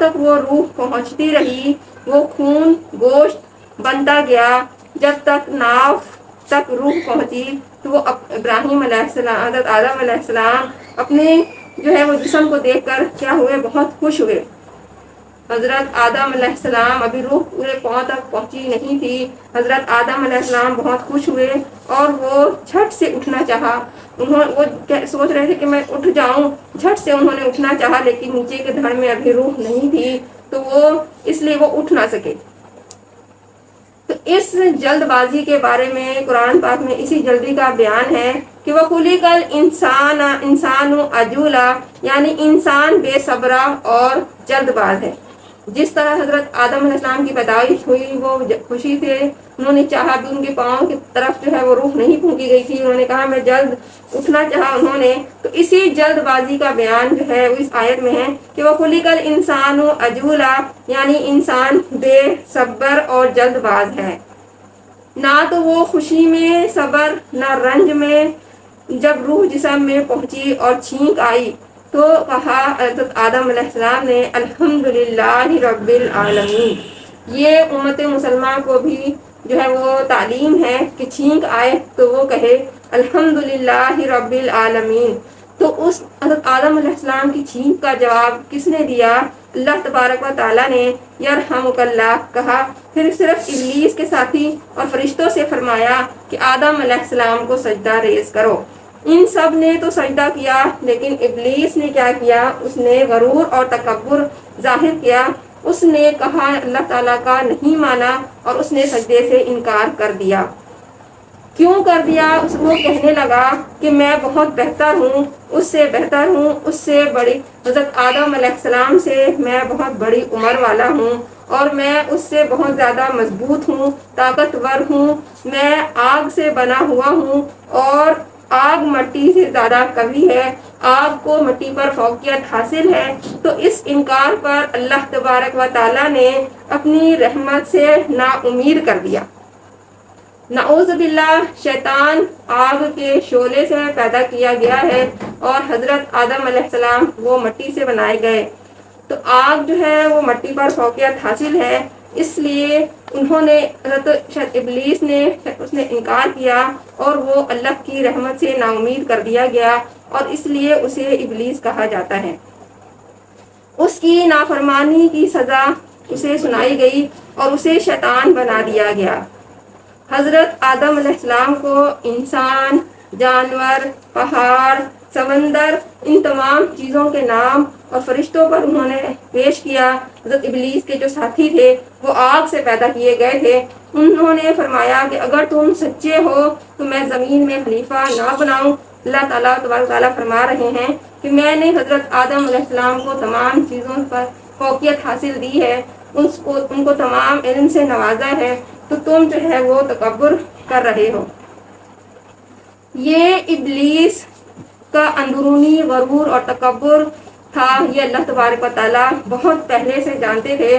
تک وہ روح پہنچتی رہی، وہ خون گوشت بنتا گیا، جب تک ناف تک روح پہنچی تو وہ ابراہیم علیہ السلام، حضرت آدم علیہ السلام اپنے جو ہے وہ جسم کو دیکھ کر کیا ہوئے، بہت خوش ہوئے۔ حضرت آدم علیہ السلام ابھی روح پورے پاؤں تک پہنچی نہیں تھی، حضرت آدم علیہ السلام بہت خوش ہوئے اور وہ جھٹ سے اٹھنا چاہا۔ وہ سوچ رہے تھے کہ میں اٹھ جاؤں، جھٹ سے انہوں نے اٹھنا چاہا، لیکن نیچے کے دھڑ میں ابھی روح نہیں تھی، تو وہ اس لیے وہ اٹھ نہ سکے۔ تو اس جلد بازی کے بارے میں قرآن پاک میں اسی جلدی کا بیان ہے کہ وہ خلق الانسان عجولا، یعنی انسان بے صبرا اور جلد باز ہے۔ جس طرح حضرت آدم علیہ السلام کی پیدائش ہوئی، وہ خوشی سے انہوں نے چاہا بھی، ان کے پاؤں کی طرف جو ہے وہ روح نہیں پھونکی گئی تھی، انہوں نے کہا میں جلد اٹھنا چاہا انہوں نے، تو اسی جلد بازی کا بیان جو ہے اس آیت میں ہے کہ وہ خلق الانسان عجولا، یعنی انسان بے صبر اور جلد باز ہے۔ نہ تو وہ خوشی میں صبر، نہ رنج میں۔ جب روح جسم میں پہنچی اور چھینک آئی تو کہا حضرت آدم علیہ السلام نے الحمدللہ رب العالمین۔ یہ امت مسلمہ کو بھی جو ہے وہ تعلیم ہے کہ چھینک آئے تو وہ کہے الحمدللہ رب العالمین۔ تو اس حضرت آدم علیہ السلام کی چھینک کا جواب کس نے دیا؟ اللہ تبارک و تعالیٰ نے یرحمک اللہ کہا، پھر صرف ابلیس کے ساتھی اور فرشتوں سے فرمایا کہ آدم علیہ السلام کو سجدہ ریز کرو۔ ان سب نے تو سجدہ کیا، لیکن ابلیس نے کیا کیا؟ اس نے غرور اور تکبر ظاہر کیا، اس نے کہا اللہ تعالیٰ کا نہیں مانا اور اس نے سجدے سے انکار کر دیا۔ کیوں کر دیا؟ وہ کہنے لگا کہ میں بہت بہتر ہوں، اس سے بہتر ہوں، اس سے بڑی، حضرت آدم علیہ السلام سے میں بہت بڑی عمر والا ہوں اور میں اس سے بہت زیادہ مضبوط ہوں، طاقتور ہوں، میں آگ سے بنا ہوا ہوں اور آگ مٹی سے زیادہ قوی ہے، آگ کو مٹی پر فوقیت حاصل ہے۔ تو اس انکار پر اللہ تبارک و تعالیٰ نے اپنی رحمت سے نا امید کر دیا۔ نعوذ باللہ، شیطان آگ کے شعلے سے پیدا کیا گیا ہے اور حضرت آدم علیہ السلام وہ مٹی سے بنائے گئے، تو آگ جو ہے وہ مٹی پر فوقیت حاصل ہے، اس لیے انہوں نے حضرت ابلیس نے اس نے انکار کیا اور وہ اللہ کی رحمت سے نا امید کر دیا گیا، اور اس لیے اسے ابلیس کہا جاتا ہے۔ اس کی نافرمانی کی سزا اسے سنائی گئی اور اسے شیطان بنا دیا گیا۔ حضرت آدم علیہ السلام کو انسان، جانور، پہاڑ، سمندر، ان تمام چیزوں کے نام اور فرشتوں پر انہوں نے پیش کیا۔ حضرت ابلیس کے جو ساتھی تھے وہ آگ سے پیدا کیے گئے تھے، انہوں نے فرمایا کہ اگر تم سچے ہو تو میں زمین میں خلیفہ نہ بناؤں۔ اللہ تعالیٰ تبارک تعالیٰ فرما رہے ہیں کہ میں نے حضرت آدم علیہ السلام کو تمام چیزوں پر فوقیت حاصل دی ہے، ان کو تمام علم سے نوازا ہے، تو تم جو ہے وہ تکبر کر رہے ہو۔ یہ ابلیس کا اندرونی غرور اور تکبر تھا، یہ اللہ تبارک و تعالیٰ بہت پہلے سے جانتے تھے۔